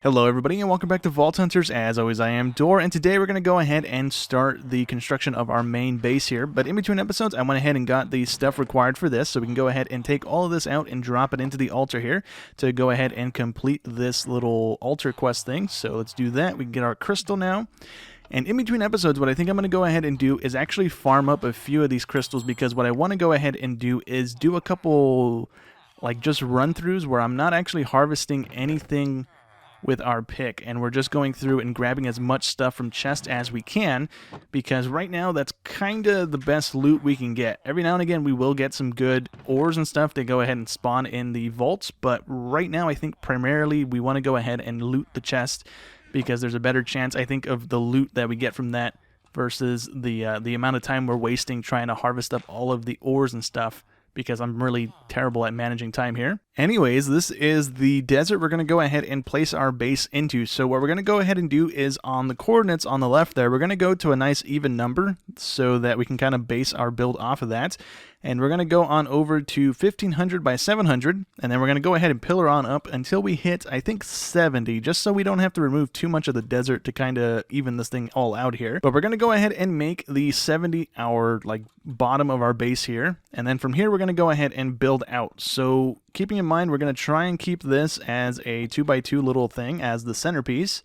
Hello everybody and welcome back to Vault Hunters. As always, I am Dor, and today we're going to go ahead and start the construction of our main base here. But in between episodes, I went ahead and got the stuff required for this, so we can go ahead and take all of this out and drop it into the altar here to go ahead and complete this little altar quest thing. So let's do that. We can get our crystal now. And in between episodes, what I think I'm going to go ahead and do is actually farm up a few of these crystals, because what I want to go ahead and do is do a couple, like, just run-throughs where I'm not actually harvesting anything with our pick, and we're just going through and grabbing as much stuff from chest as we can, because right now that's kind of the best loot we can get. Every now and again we will get some good ores and stuff to go ahead and spawn in the vaults, but right now I think primarily we want to go ahead and loot the chest, because there's a better chance, I think, of the loot that we get from that versus the amount of time we're wasting trying to harvest up all of the ores and stuff, because I'm really terrible at managing time here. Anyways, this is the desert we're going to go ahead and place our base into. So what we're going to go ahead and do is, on the coordinates on the left there, we're going to go to a nice even number so that we can kind of base our build off of that. And we're going to go on over to 1500 by 700, and then we're going to go ahead and pillar on up until we hit, I think, 70, just so we don't have to remove too much of the desert to kind of even this thing all out here. But we're going to go ahead and make the 70 our, like, bottom of our base here, and then from here we're going to go ahead and build out. So keeping in mind, we're going to try and keep this as a 2x2 little thing as the centerpiece.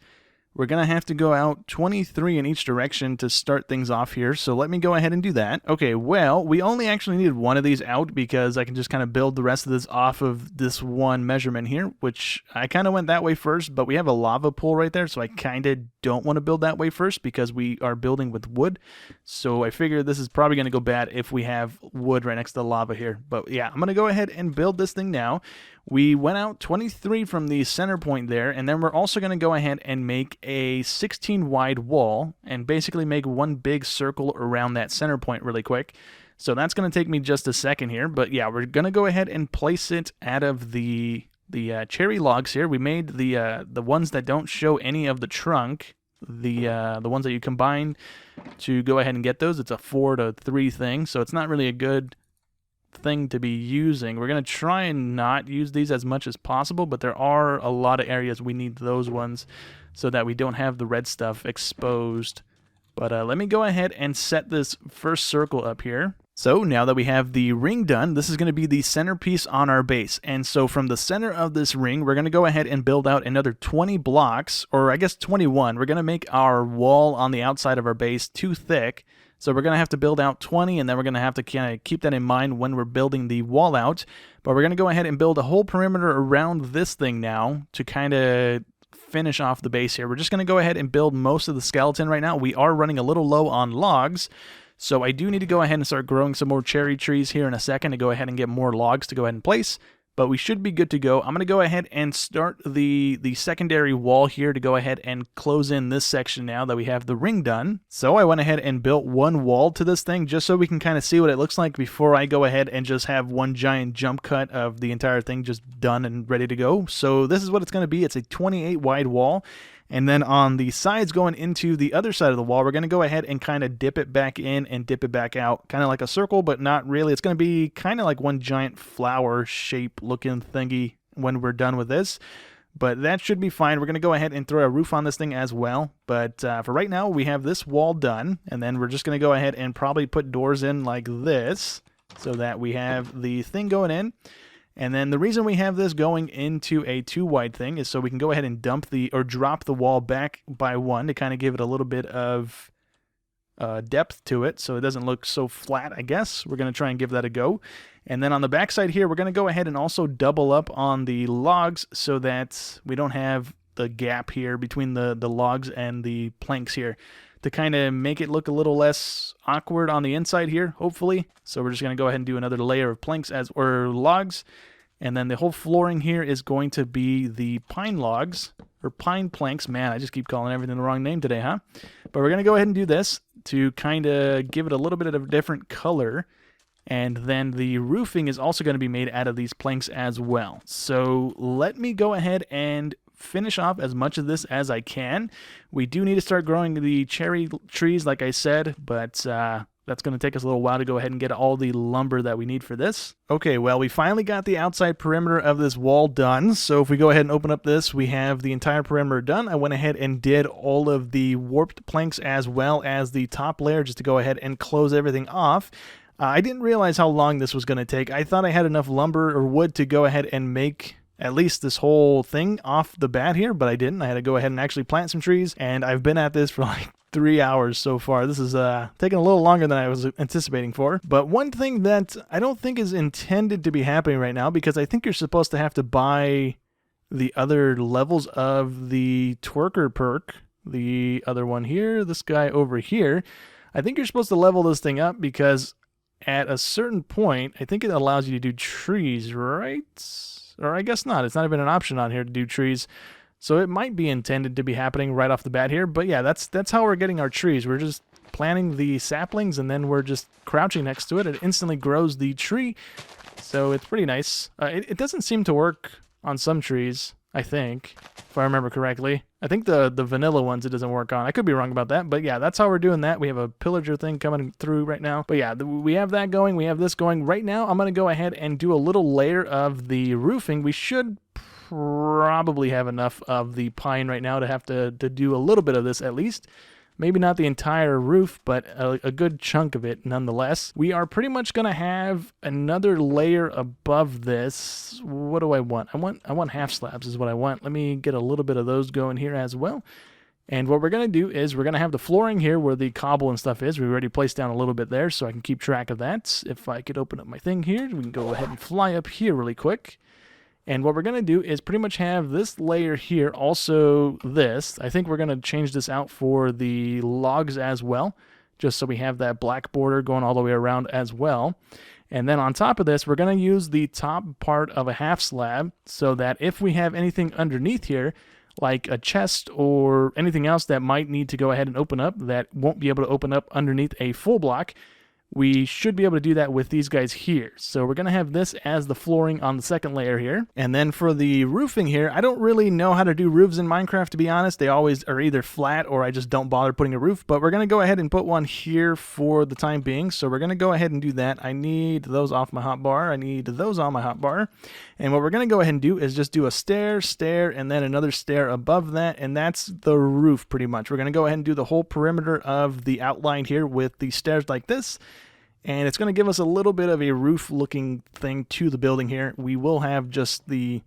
We're going to have to go out 23 in each direction to start things off here, so let me go ahead and do that. Okay, well, we only actually needed one of these out, because I can just kind of build the rest of this off of this one measurement here, which I kind of went that way first, but we have a lava pool right there, so I kind of don't want to build that way first because we are building with wood. So I figure this is probably going to go bad if we have wood right next to the lava here. But yeah, I'm going to go ahead and build this thing now. We went out 23 from the center point there, and then we're also going to go ahead and make a 16 wide wall and basically make one big circle around that center point really quick. So that's going to take me just a second here, but yeah, we're going to go ahead and place it out of the cherry logs here. We made the ones that don't show any of the trunk, the ones that you combine to go ahead and get those. It's a 4 to 3 thing, so it's not really a good thing to be using. We're going to try and not use these as much as possible, but there are a lot of areas we need those ones so that we don't have the red stuff exposed. But let me go ahead and set this first circle up here. So now that we have the ring done, this is going to be the centerpiece on our base. And so from the center of this ring, we're going to go ahead and build out another 20 blocks, or I guess 21. We're going to make our wall on the outside of our base too thick. So we're going to have to build out 20, and then we're going to have to kind of keep that in mind when we're building the wall out. But we're going to go ahead and build a whole perimeter around this thing now to kind of finish off the base here. We're just going to go ahead and build most of the skeleton right now. We are running a little low on logs, so I do need to go ahead and start growing some more cherry trees here in a second to go ahead and get more logs to go ahead and place. But we should be good to go. I'm going to go ahead and start the secondary wall here to go ahead and close in this section now that we have the ring done. So I went ahead and built one wall to this thing just so we can kind of see what it looks like before I go ahead and just have one giant jump cut of the entire thing just done and ready to go. So this is what it's going to be. It's a 28 wide wall. And then on the sides going into the other side of the wall, we're going to go ahead and kind of dip it back in and dip it back out. Kind of like a circle, but not really. It's going to be kind of like one giant flower shape looking thingy when we're done with this. But that should be fine. We're going to go ahead and throw a roof on this thing as well. But for right now, we have this wall done. And then we're just going to go ahead and probably put doors in like this so that we have the thing going in. And then the reason we have this going into a 2 wide thing is so we can go ahead and drop the wall back by 1 to kind of give it a little bit of depth to it so it doesn't look so flat, I guess. We're going to try and give that a go. And then on the back side here, we're going to go ahead and also double up on the logs so that we don't have the gap here between the logs and the planks here, to kind of make it look a little less awkward on the inside here, hopefully. So we're just going to go ahead and do another layer of planks or logs. And then the whole flooring here is going to be the pine logs, or pine planks. Man, I just keep calling everything the wrong name today, huh? But we're going to go ahead and do this to kind of give it a little bit of a different color. And then the roofing is also going to be made out of these planks as well. So let me go ahead and finish off as much of this as I can. We do need to start growing the cherry trees, like I said, but that's going to take us a little while to go ahead and get all the lumber that we need for this. Okay, well, we finally got the outside perimeter of this wall done. So if we go ahead and open up this, we have the entire perimeter done. I went ahead and did all of the warped planks as well as the top layer just to go ahead and close everything off. I didn't realize how long this was going to take. I thought I had enough lumber or wood to go ahead and make at least this whole thing off the bat here, but I didn't. I had to go ahead and actually plant some trees, and I've been at this for like 3 hours so far. This is taking a little longer than I was anticipating for. But one thing that I don't think is intended to be happening right now, because I think you're supposed to have to buy the other levels of the twerker perk, the other one here, this guy over here. I think you're supposed to level this thing up because at a certain point, I think it allows you to do trees, right? Or I guess not. It's not even an option on here to do trees. So it might be intended to be happening right off the bat here. But yeah, that's how we're getting our trees. We're just planting the saplings and then we're just crouching next to it. It instantly grows the tree. So it's pretty nice. It doesn't seem to work on some trees, I think, if I remember correctly. I think the vanilla ones it doesn't work on. I could be wrong about that, but yeah, that's how we're doing that. We have a pillager thing coming through right now. But yeah, we have that going. We have this going. Right now, I'm going to go ahead and do a little layer of the roofing. We should probably have enough of the pine right now to have to do a little bit of this at least. Maybe not the entire roof, but a good chunk of it nonetheless. We are pretty much going to have another layer above this. What do I want? I want half slabs is what I want. Let me get a little bit of those going here as well. And what we're going to do is we're going to have the flooring here where the cobble and stuff is. We already placed down a little bit there so I can keep track of that. If I could open up my thing here, we can go ahead and fly up here really quick. And what we're going to do is pretty much have this layer here, also this. I think we're going to change this out for the logs as well, just so we have that black border going all the way around as well. And then on top of this, we're going to use the top part of a half slab so that if we have anything underneath here, like a chest or anything else that might need to go ahead and open up that won't be able to open up underneath a full block, we should be able to do that with these guys here. So we're going to have this as the flooring on the second layer here. And then for the roofing here, I don't really know how to do roofs in Minecraft, to be honest. They always are either flat or I just don't bother putting a roof. But we're going to go ahead and put one here for the time being. So we're going to go ahead and do that. I need those off my hotbar. I need those on my hotbar. And what we're going to go ahead and do is just do a stair, and then another stair above that. And that's the roof pretty much. We're going to go ahead and do the whole perimeter of the outline here with the stairs like this. And it's going to give us a little bit of a roof-looking thing to the building here. We will have just the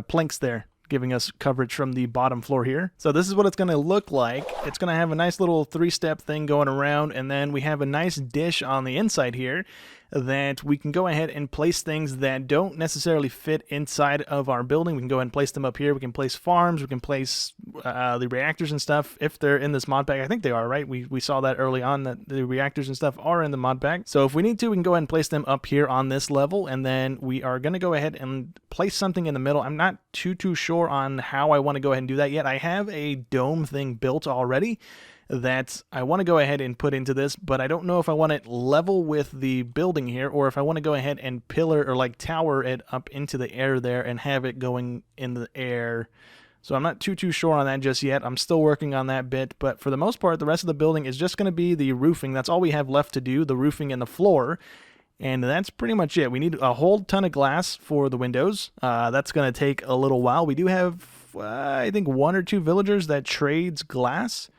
planks there, giving us coverage from the bottom floor here. So this is what it's going to look like. It's going to have a nice little three-step thing going around, and then we have a nice dish on the inside here that we can go ahead and place things that don't necessarily fit inside of our building. We can go ahead and place them up here. We can place farms. We can place the reactors and stuff if they're in this mod pack. I think they are, right? We saw that early on that the reactors and stuff are in the mod pack. So if we need to, we can go ahead and place them up here on this level, and then we are going to go ahead and place something in the middle. I'm not too sure on how I want to go ahead and do that yet. I have a dome thing built already that I want to go ahead and put into this, but I don't know if I want it level with the building here or if I want to go ahead and pillar or like tower it up into the air there and have it going in the air. So I'm not too sure on that just yet. I'm still working on that bit, but for the most part, the rest of the building is just going to be the roofing. That's all we have left to do, the roofing and the floor. And that's pretty much it. We need a whole ton of glass for the windows. That's going to take a little while. We do have, I think, 1 or 2 villagers that trades glass.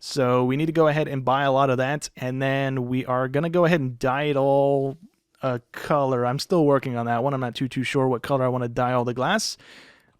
So we need to go ahead and buy a lot of that, and then we are going to go ahead and dye it all a color. I'm still working on that one. I'm not too sure what color I want to dye all the glass.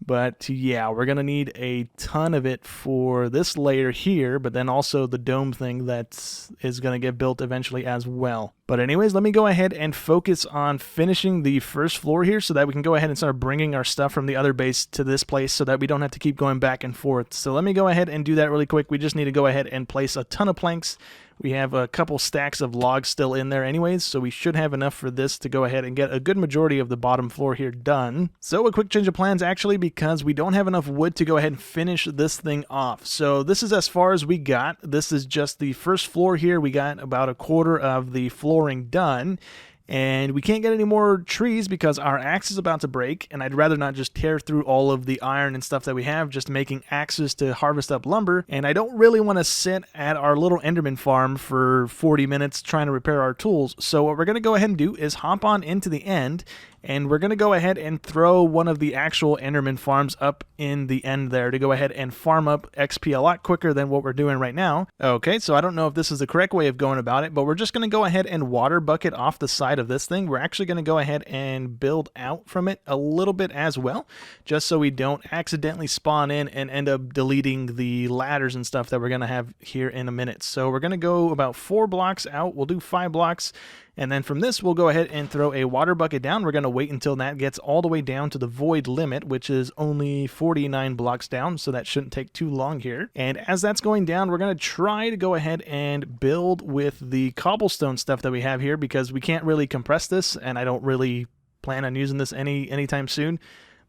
But yeah, we're going to need a ton of it for this layer here, but then also the dome thing that is going to get built eventually as well. But anyways, let me go ahead and focus on finishing the first floor here so that we can go ahead and start bringing our stuff from the other base to this place so that we don't have to keep going back and forth. So let me go ahead and do that really quick. We just need to go ahead and place a ton of planks. We have a couple stacks of logs still in there anyways, so we should have enough for this to go ahead and get a good majority of the bottom floor here done. So a quick change of plans actually, because we don't have enough wood to go ahead and finish this thing off. So this is as far as we got. This is just the first floor here. We got about a quarter of the flooring done. And we can't get any more trees because our axe is about to break, and I'd rather not just tear through all of the iron and stuff that we have just making axes to harvest up lumber, and I don't really want to sit at our little Enderman farm for 40 minutes trying to repair our tools. So what we're going to go ahead and do is hop on into the end, and we're going to go ahead and throw one of the actual Enderman farms up in the end there to go ahead and farm up XP a lot quicker than what we're doing right now. Okay, so I don't know if this is the correct way of going about it, but we're just going to go ahead and water bucket off the side of this thing. We're actually going to go ahead and build out from it a little bit as well, just so we don't accidentally spawn in and end up deleting the ladders and stuff that we're going to have here in a minute. So we're going to go about 4 blocks out. We'll do 5 blocks. And then from this, we'll go ahead and throw a water bucket down. We're going to wait until that gets all the way down to the void limit, which is only 49 blocks down, so that shouldn't take too long here. And as that's going down, we're going to try to go ahead and build with the cobblestone stuff that we have here, because we can't really compress this, and I don't really plan on using this anytime soon.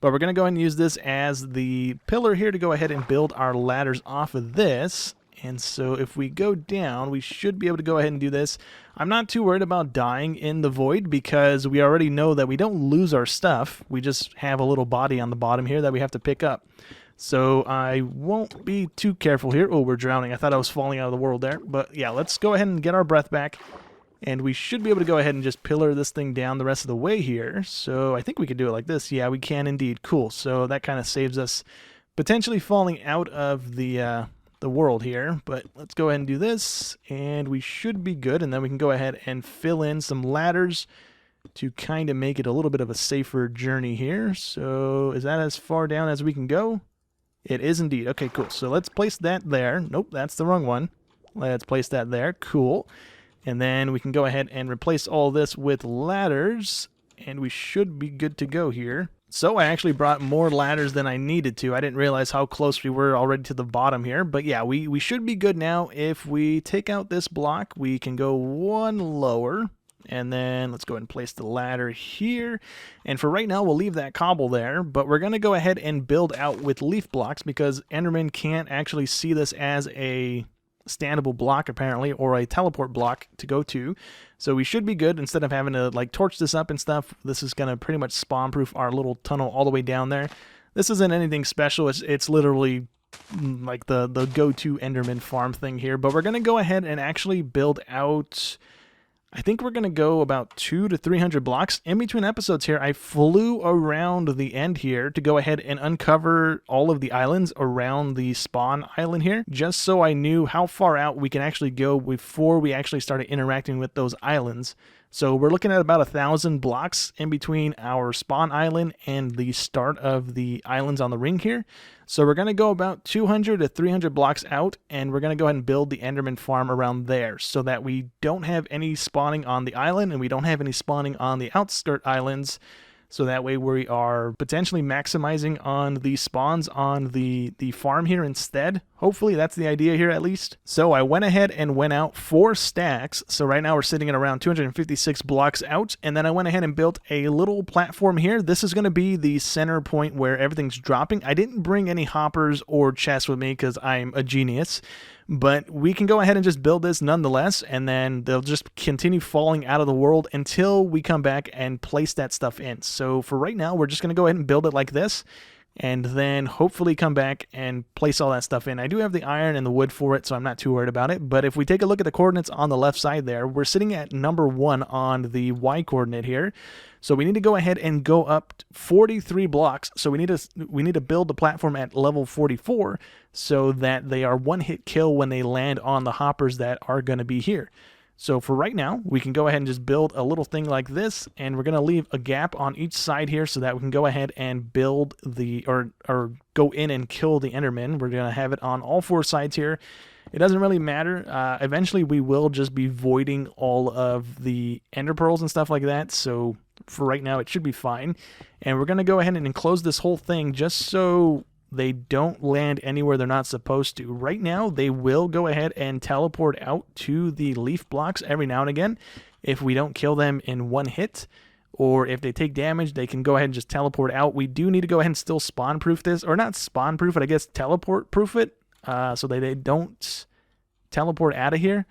But we're going to go ahead and use this as the pillar here to go ahead and build our ladders off of this. And so if we go down, we should be able to go ahead and do this. I'm not too worried about dying in the void because we already know that we don't lose our stuff. We just have a little body on the bottom here that we have to pick up. So I won't be too careful here. Oh, we're drowning. I thought I was falling out of the world there. But yeah, let's go ahead and get our breath back. And we should be able to go ahead and just pillar this thing down the rest of the way here. So I think we could do it like this. Yeah, we can indeed. Cool. So that kind of saves us potentially falling out of the world here, but let's go ahead and do this, and we should be good, and then we can go ahead and fill in some ladders to kind of make it a little bit of a safer journey here. So is that as far down as we can go? It is indeed. Okay, cool. So let's place that there. Nope, that's the wrong one. Let's place that there. Cool. And then we can go ahead and replace all this with ladders, and we should be good to go here. So I actually brought more ladders than I needed to. I didn't realize how close we were already to the bottom here. But yeah, we should be good now. If we take out this block, we can go one lower. And then let's go ahead and place the ladder here. And for right now, we'll leave that cobble there. But we're going to go ahead and build out with leaf blocks because Enderman can't actually see this as a standable block apparently, or a teleport block to go to. So we should be good. Instead of having to like torch this up and stuff, this is going to pretty much spawn proof our little tunnel all the way down there. This isn't anything special. It's literally like the go-to Enderman farm thing here. But we're going to go ahead and actually build out, I think we're going to go about 200 to 300 blocks. In between episodes here, I flew around the end here to go ahead and uncover all of the islands around the spawn island here, just so I knew how far out we can actually go before we actually started interacting with those islands. So we're looking at about 1,000 blocks in between our spawn island and the start of the islands on the ring here. So we're going to go about 200 to 300 blocks out, and we're going to go ahead and build the Enderman farm around there so that we don't have any spawning on the island and we don't have any spawning on the outskirt islands. So that way we are potentially maximizing on the spawns on the farm here instead. Hopefully that's the idea here at least. So I went ahead and went out 4 stacks. So right now we're sitting at around 256 blocks out. And then I went ahead and built a little platform here. This is going to be the center point where everything's dropping. I didn't bring any hoppers or chests with me because I'm a genius. But we can go ahead and just build this nonetheless, and then they'll just continue falling out of the world until we come back and place that stuff in. So for right now, we're just going to go ahead and build it like this, and then hopefully come back and place all that stuff in. I do have the iron and the wood for it, so I'm not too worried about it. But if we take a look at the coordinates on the left side there, we're sitting at number 1 on the Y coordinate here. So we need to go ahead and go up 43 blocks. So we need to build the platform at level 44 so that they are one-hit kill when they land on the hoppers that are going to be here. So for right now, we can go ahead and just build a little thing like this, and we're going to leave a gap on each side here so that we can go ahead and build the, or go in and kill the Enderman. We're going to have it on all 4 sides here. It doesn't really matter. Eventually, we will just be voiding all of the ender pearls and stuff like that. So for right now, it should be fine. And we're going to go ahead and enclose this whole thing just so they don't land anywhere they're not supposed to. Right now, they will go ahead and teleport out to the leaf blocks every now and again if we don't kill them in one hit. Or if they take damage, they can go ahead and just teleport out. We do need to go ahead and still spawn-proof this. Or not spawn-proof it, I guess teleport-proof it. So they don't teleport out of here.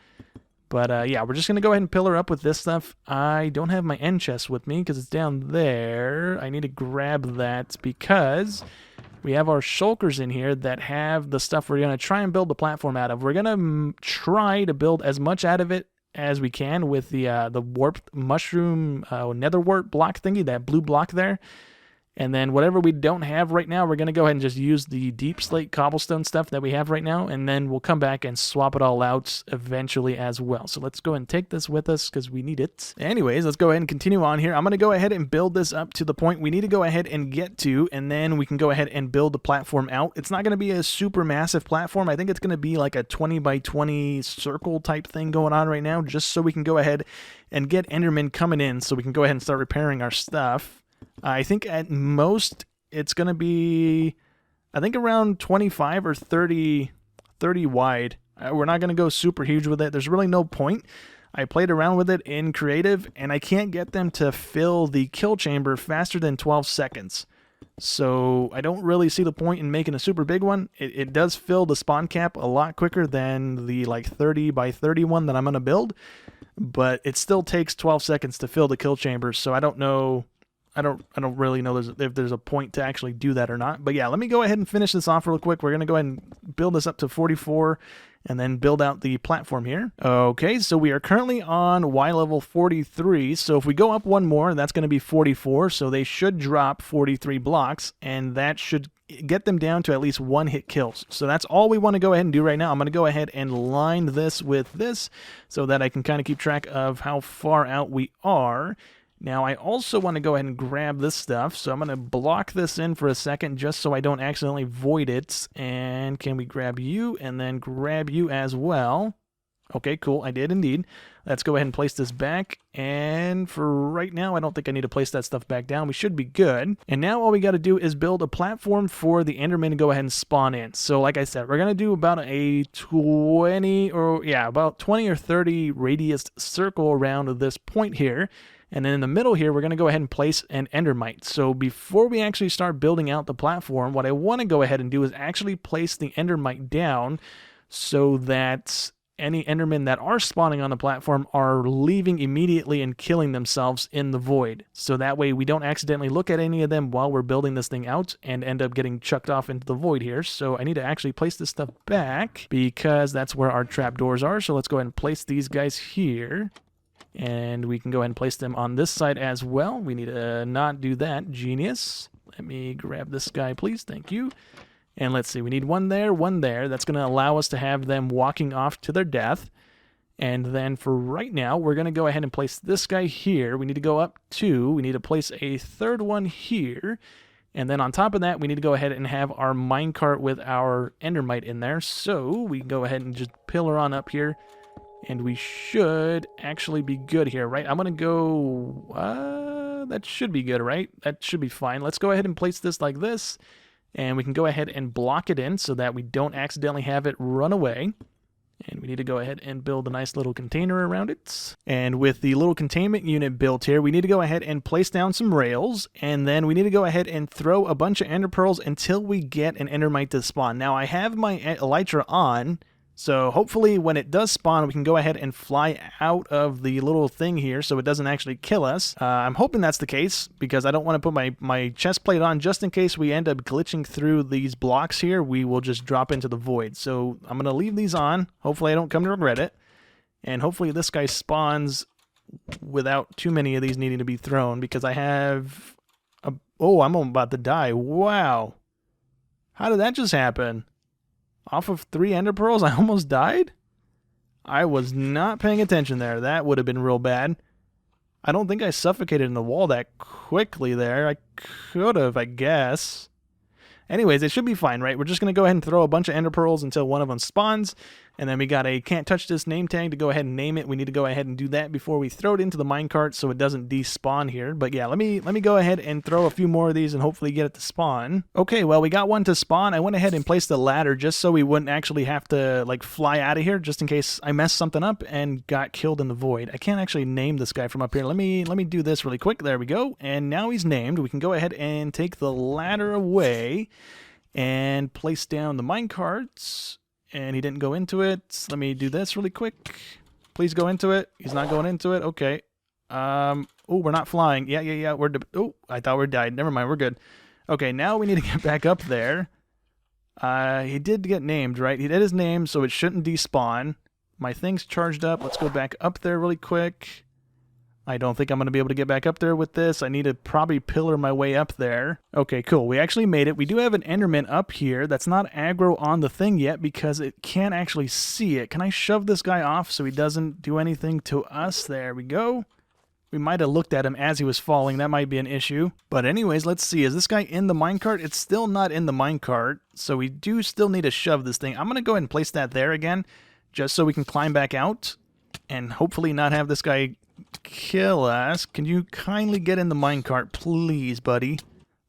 But yeah, we're just going to go ahead and pillar up with this stuff. I don't have my end chest with me because it's down there. I need to grab that because we have our shulkers in here that have the stuff we're going to try and build the platform out of. We're going to try to build as much out of it as we can with the warped mushroom nether wart block thingy, that blue block there. And then whatever we don't have right now, we're going to go ahead and just use the deep slate cobblestone stuff that we have right now, and then we'll come back and swap it all out eventually as well. So let's go ahead and take this with us because we need it. Anyways, let's go ahead and continue on here. I'm going to go ahead and build this up to the point we need to go ahead and get to, and then we can go ahead and build the platform out. It's not going to be a super massive platform. I think it's going to be like a 20 by 20 circle type thing going on right now, just so we can go ahead and get Enderman coming in so we can go ahead and start repairing our stuff. I think at most it's going to be, I think around 25 or 30 wide. We're not going to go super huge with it. There's really no point. I played around with it in creative, and I can't get them to fill the kill chamber faster than 12 seconds. So I don't really see the point in making a super big one. It does fill the spawn cap a lot quicker than the like 30 by 30 one that I'm going to build, but it still takes 12 seconds to fill the kill chamber, so I don't know. I don't really know if there's a point to actually do that or not. But yeah, let me go ahead and finish this off real quick. We're going to go ahead and build this up to 44 and then build out the platform here. Okay, so we are currently on Y level 43. So if we go up one more, that's going to be 44. So they should drop 43 blocks, and that should get them down to at least one hit kills. So that's all we want to go ahead and do right now. I'm going to go ahead and line this with this so that I can kind of keep track of how far out we are. Now, I also want to go ahead and grab this stuff, so I'm going to block this in for a second just so I don't accidentally void it. And can we grab you and then grab you as well? Okay, cool. I did indeed. Let's go ahead and place this back. And for right now, I don't think I need to place that stuff back down. We should be good. And now all we got to do is build a platform for the Enderman to go ahead and spawn in. So like I said, we're going to do about a 20 or 30 radius circle around this point here. And then in the middle here, we're going to go ahead and place an Endermite. So before we actually start building out the platform, what I want to go ahead and do is actually place the Endermite down so that any Endermen that are spawning on the platform are leaving immediately and killing themselves in the void. So that way we don't accidentally look at any of them while we're building this thing out and end up getting chucked off into the void here. So I need to actually place this stuff back because that's where our trapdoors are. So let's go ahead and place these guys here. And we can go ahead and place them on this side as well. We need to not do that. Genius. Let me grab this guy, please. Thank you. And let's see. We need one there, one there. That's going to allow us to have them walking off to their death. And then for right now, we're going to go ahead and place this guy here. We need to go up 2. We need to place a third one here. And then on top of that, we need to go ahead and have our minecart with our Endermite in there. So we can go ahead and just pillar on up here. And we should actually be good here, right? I'm going to go... that should be good, right? That should be fine. Let's go ahead and place this like this. And we can go ahead and block it in so that we don't accidentally have it run away. And we need to go ahead and build a nice little container around it. And with the little containment unit built here, we need to go ahead and place down some rails. And then we need to go ahead and throw a bunch of ender pearls until we get an endermite to spawn. Now, I have my elytra on. So hopefully when it does spawn, we can go ahead and fly out of the little thing here so it doesn't actually kill us. I'm hoping that's the case because I don't want to put my chest plate on just in case we end up glitching through these blocks here. We will just drop into the void. So I'm going to leave these on. Hopefully I don't come to regret it. And hopefully this guy spawns without too many of these needing to be thrown because I have... Oh, I'm about to die. Wow. How did that just happen? Off of 3 ender pearls, I almost died? I was not paying attention there. That would have been real bad. I don't think I suffocated in the wall that quickly there. I could have, I guess. Anyways, it should be fine, right? We're just going to go ahead and throw a bunch of ender pearls until one of them spawns. And then we got a can't touch this name tag to go ahead and name it. We need to go ahead and do that before we throw it into the minecart so it doesn't despawn here. But yeah, let me go ahead and throw a few more of these and hopefully get it to spawn. Okay, well, we got one to spawn. I went ahead and placed the ladder just so we wouldn't actually have to like fly out of here just in case I messed something up and got killed in the void. I can't actually name this guy from up here. Let me do this really quick. There we go. And now he's named. We can go ahead and take the ladder away and place down the minecarts. And he didn't go into it. Let me do this really quick. Please go into it. He's not going into it. Okay. Oh, we're not flying. Yeah. Oh, I thought we died. Never mind. We're good. Okay, now we need to get back up there. He did get named, right? He did his name, so it shouldn't despawn. My thing's charged up. Let's go back up there really quick. I don't think I'm going to be able to get back up there with this. I need to probably pillar my way up there. Okay, cool. We actually made it. We do have an Enderman up here that's not aggro on the thing yet because it can't actually see it. Can I shove this guy off so he doesn't do anything to us? There we go. We might have looked at him as he was falling. That might be an issue. But anyways, let's see. Is this guy in the minecart? It's still not in the minecart, so we do still need to shove this thing. I'm going to go ahead and place that there again, just so we can climb back out and hopefully not have this guy kill us. Can you kindly get in the minecart, please, buddy?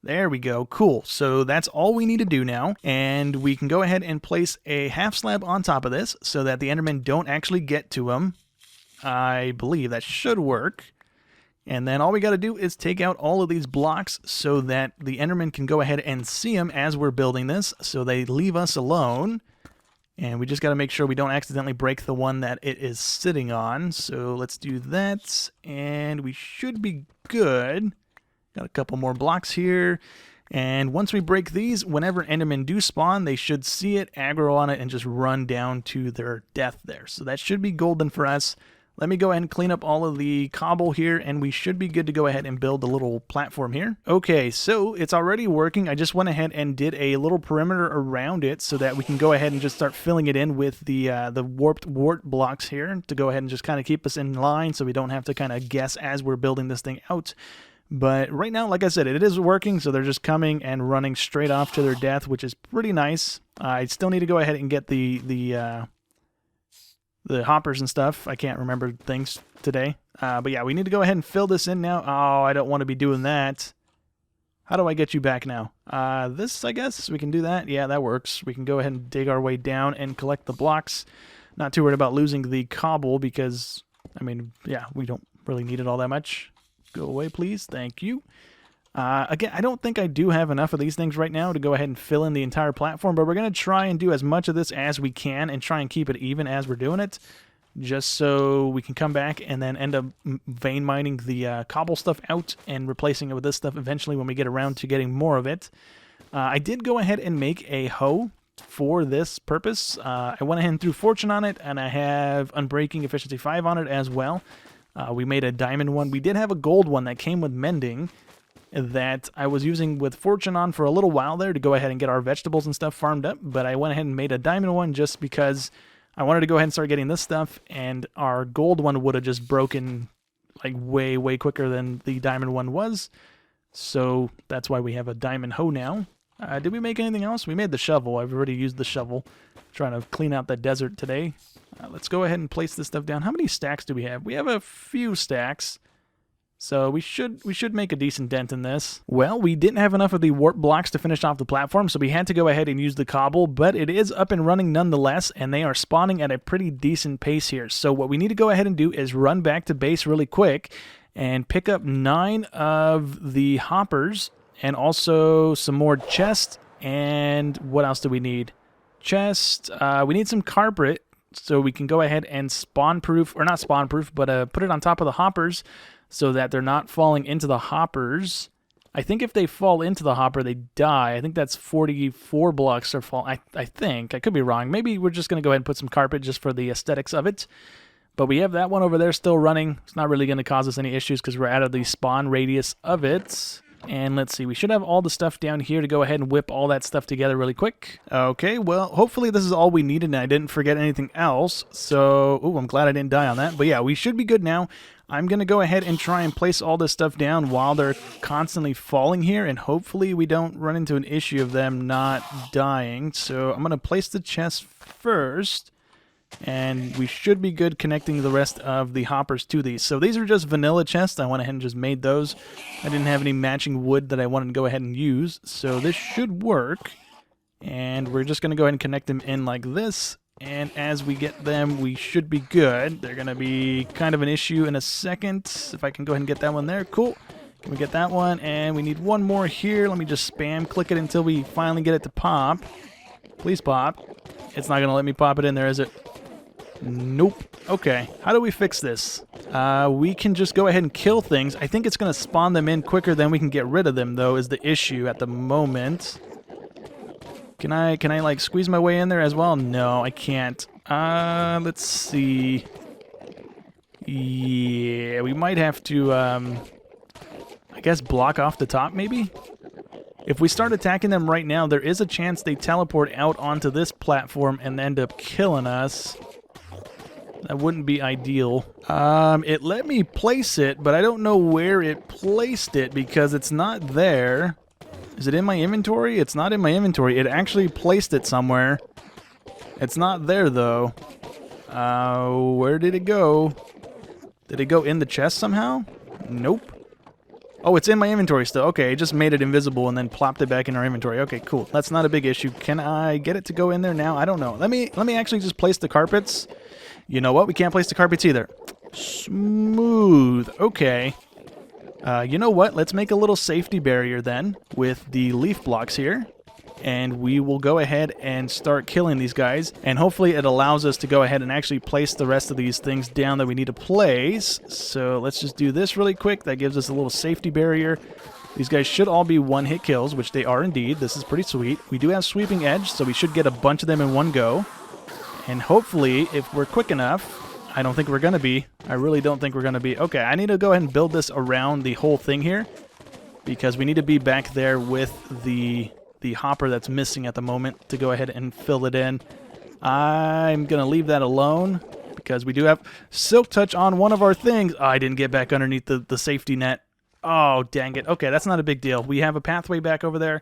There we go. Cool. So that's all we need to do now. And we can go ahead and place a half slab on top of this so that the Endermen don't actually get to him. I believe that should work. And then all we got to do is take out all of these blocks so that the Endermen can go ahead and see them as we're building this, so they leave us alone. And we just got to make sure we don't accidentally break the one that it is sitting on. So let's do that, and we should be good. Got a couple more blocks here. And once we break these, whenever Endermen do spawn, they should see it, aggro on it, and just run down to their death there. So that should be golden for us. Let me go ahead and clean up all of the cobble here, and we should be good to go ahead and build a little platform here. Okay, so it's already working. I just went ahead and did a little perimeter around it so that we can go ahead and just start filling it in with the warped wart blocks here to go ahead and just kind of keep us in line so we don't have to kind of guess as we're building this thing out. But right now, like I said, it is working, so they're just coming and running straight off to their death, which is pretty nice. I still need to go ahead and get the hoppers and stuff. I can't remember things today. But yeah, we need to go ahead and fill this in now. Oh, I don't want to be doing that. How do I get you back now? This, I guess, we can do that. Yeah, that works. We can go ahead and dig our way down and collect the blocks. Not too worried about losing the cobble because, I mean, yeah, we don't really need it all that much. Go away, please. Thank you. Again, I don't think I do have enough of these things right now to go ahead and fill in the entire platform, but we're going to try and do as much of this as we can and try and keep it even as we're doing it, just so we can come back and then end up vein mining the cobble stuff out and replacing it with this stuff eventually when we get around to getting more of it. I did go ahead and make a hoe for this purpose. I went ahead and threw fortune on it, and I have unbreaking efficiency 5 on it as well. We made a diamond one. We did have a gold one that came with mending that I was using with fortune on for a little while there to go ahead and get our vegetables and stuff farmed up, but I went ahead and made a diamond one just because I wanted to go ahead and start getting this stuff, and our gold one would have just broken like way quicker than the diamond one was, so that's why we have a diamond hoe now. Did we make anything else? We made the shovel. I've already used the shovel. Trying to clean out the desert today. Let's go ahead and place this stuff down. How many stacks do we have? We have a few stacks. So we should make a decent dent in this. Well, we didn't have enough of the warp blocks to finish off the platform, so we had to go ahead and use the cobble, but it is up and running nonetheless, and they are spawning at a pretty decent pace here. So what we need to go ahead and do is run back to base really quick and pick up 9 of the hoppers and also some more chests. And what else do we need? Chest. We need some carpet so we can go ahead and spawn-proof, or not spawn-proof, but put it on top of the hoppers so that they're not falling into the hoppers. I think if they fall into the hopper, they die. I think that's 44 blocks are fall. I think. I could be wrong. Maybe we're just going to go ahead and put some carpet just for the aesthetics of it. But we have that one over there still running. It's not really going to cause us any issues because we're out of the spawn radius of it. And let's see, we should have all the stuff down here to go ahead and whip all that stuff together really quick. Okay, well, hopefully this is all we needed and I didn't forget anything else. So, ooh, I'm glad I didn't die on that. But yeah, we should be good now. I'm going to go ahead and try and place all this stuff down while they're constantly falling here. And hopefully we don't run into an issue of them not dying. So I'm going to place the chest first. And we should be good connecting the rest of the hoppers to these. So these are just vanilla chests. I went ahead and just made those. I didn't have any matching wood that I wanted to go ahead and use. So this should work. And we're just going to go ahead and connect them in like this. And as we get them, we should be good. They're going to be kind of an issue in a second. If I can go ahead and get that one there. Cool. Can we get that one? And we need one more here. Let me just spam click it until we finally get it to pop. Please pop. It's not going to let me pop it in there, is it? Nope. Okay, how do we fix this? We can just go ahead and kill things. I think it's going to spawn them in quicker than we can get rid of them, though, is the issue at the moment. Can I like squeeze my way in there as well? No, I can't. Let's see. Yeah, we might have to, I guess block off the top, maybe? If we start attacking them right now, there is a chance they teleport out onto this platform and end up killing us. That wouldn't be ideal. It let me place it, but I don't know where it placed it because it's not there. Is it in my inventory? It's not in my inventory. It actually placed it somewhere. It's not there, though. Where did it go? Did it go in the chest somehow? Nope. Oh, it's in my inventory still. Okay, it just made it invisible and then plopped it back in our inventory. Okay, cool. That's not a big issue. Can I get it to go in there now? I don't know. Let me actually just place the carpets. You know what? We can't place the carpets either. Smooth. Okay. You know what? Let's make a little safety barrier then with the leaf blocks here. And we will go ahead and start killing these guys. And hopefully it allows us to go ahead and actually place the rest of these things down that we need to place. So let's just do this really quick. That gives us a little safety barrier. These guys should all be one-hit kills, which they are indeed. This is pretty sweet. We do have sweeping edge, so we should get a bunch of them in one go. And hopefully, if we're quick enough, I don't think we're going to be. I really don't think we're going to be. Okay, I need to go ahead and build this around the whole thing here because we need to be back there with the hopper that's missing at the moment to go ahead and fill it in. I'm going to leave that alone because we do have Silk Touch on one of our things. Oh, I didn't get back underneath the safety net. Oh, dang it. Okay, that's not a big deal. We have a pathway back over there.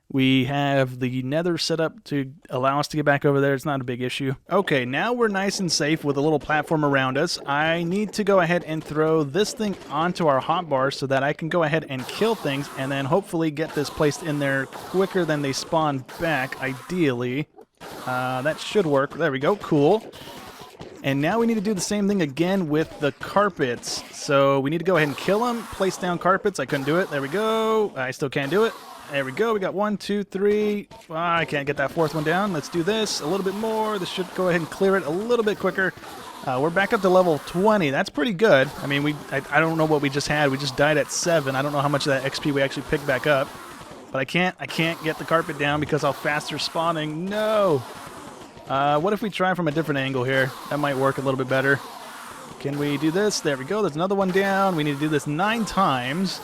We have the nether set up to allow us to get back over there. It's not a big issue. Okay, now we're nice and safe with a little platform around us. I need to go ahead and throw this thing onto our hotbar so that I can go ahead and kill things and then hopefully get this placed in there quicker than they spawn back, ideally. That should work. There we go. Cool. And now we need to do the same thing again with the carpets. So we need to go ahead and kill them, place down carpets. I couldn't do it. There we go. I still can't do it. There we go. We got 1, 2, 3. I can't get that fourth one down. Let's do this a little bit more. This should go ahead and clear it a little bit quicker. We're back up to level 20. That's pretty good. I mean, I don't know what we just had. We just died at 7. I don't know how much of that XP we actually picked back up. But I can't get the carpet down because how fast they're spawning. No. What if we try from a different angle here? That might work a little bit better. Can we do this? There we go. There's another one down. We need to do this 9 times.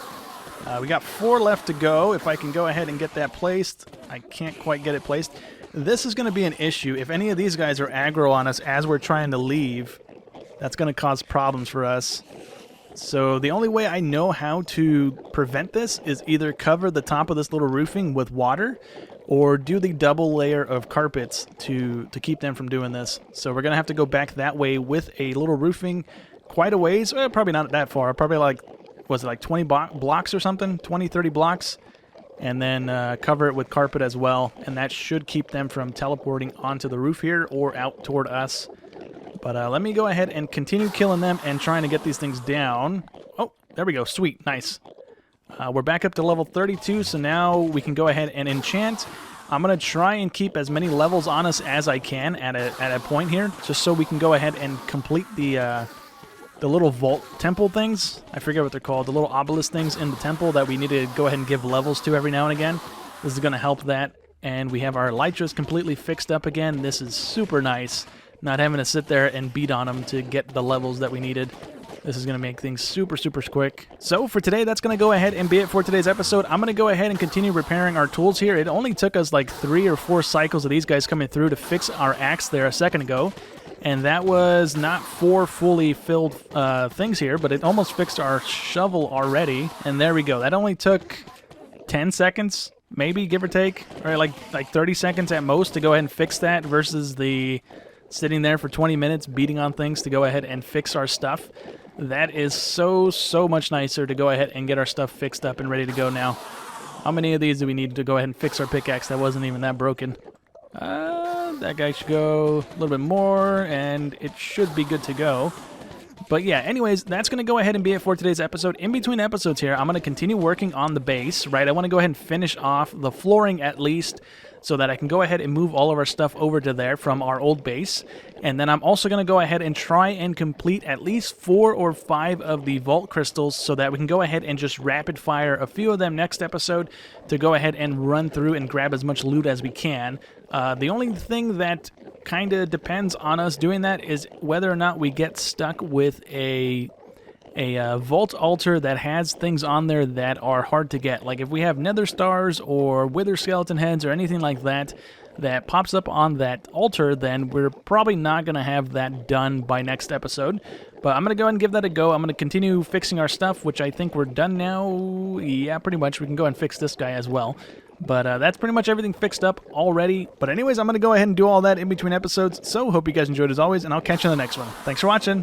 We got 4 left to go. If I can go ahead and get that placed. I can't quite get it placed. This is going to be an issue. If any of these guys are aggro on us as we're trying to leave, that's going to cause problems for us. So the only way I know how to prevent this is either cover the top of this little roofing with water or do the double layer of carpets to keep them from doing this. So we're going to have to go back that way with a little roofing quite a ways. Well, probably not that far. Probably like, was it like 20 blocks or something? 20, 30 blocks? And then cover it with carpet as well. And that should keep them from teleporting onto the roof here or out toward us. But let me go ahead and continue killing them and trying to get these things down. Oh, there we go. Sweet. Nice. We're back up to level 32, so now we can go ahead and enchant. I'm going to try and keep as many levels on us as I can at a point here, just so we can go ahead and complete the little vault temple things. I forget what they're called. The little obelisk things in the temple that we need to go ahead and give levels to every now and again. This is going to help that. And we have our elytras completely fixed up again. This is super nice. Not having to sit there and beat on them to get the levels that we needed. This is going to make things super, super quick. So for today, that's going to go ahead and be it for today's episode. I'm going to go ahead and continue repairing our tools here. It only took us like 3 or 4 cycles of these guys coming through to fix our axe there a second ago. And that was not 4 fully filled things here, but it almost fixed our shovel already. And there we go. That only took 10 seconds, maybe, give or take. Or like 30 seconds at most to go ahead and fix that versus the sitting there for 20 minutes beating on things to go ahead and fix our stuff. That is so much nicer to go ahead and get our stuff fixed up and ready to go now. How many of these do we need to go ahead and fix our pickaxe that wasn't even that broken? That guy should go a little bit more, and it should be good to go. But yeah, anyways, that's going to go ahead and be it for today's episode. In between episodes here, I'm going to continue working on the base, right? I want to go ahead and finish off the flooring at least, so that I can go ahead and move all of our stuff over to there from our old base. And then I'm also going to go ahead and try and complete at least 4 or 5 of the vault crystals so that we can go ahead and just rapid fire a few of them next episode to go ahead and run through and grab as much loot as we can. The only thing that kind of depends on us doing that is whether or not we get stuck with a vault altar that has things on there that are hard to get. Like if we have nether stars or wither skeleton heads or anything like that that pops up on that altar, then we're probably not going to have that done by next episode. But I'm going to go ahead and give that a go. I'm going to continue fixing our stuff, which I think we're done now. Yeah, pretty much. We can go ahead and fix this guy as well. But that's pretty much everything fixed up already. But anyways, I'm going to go ahead and do all that in between episodes. So hope you guys enjoyed as always, and I'll catch you in the next one. Thanks for watching.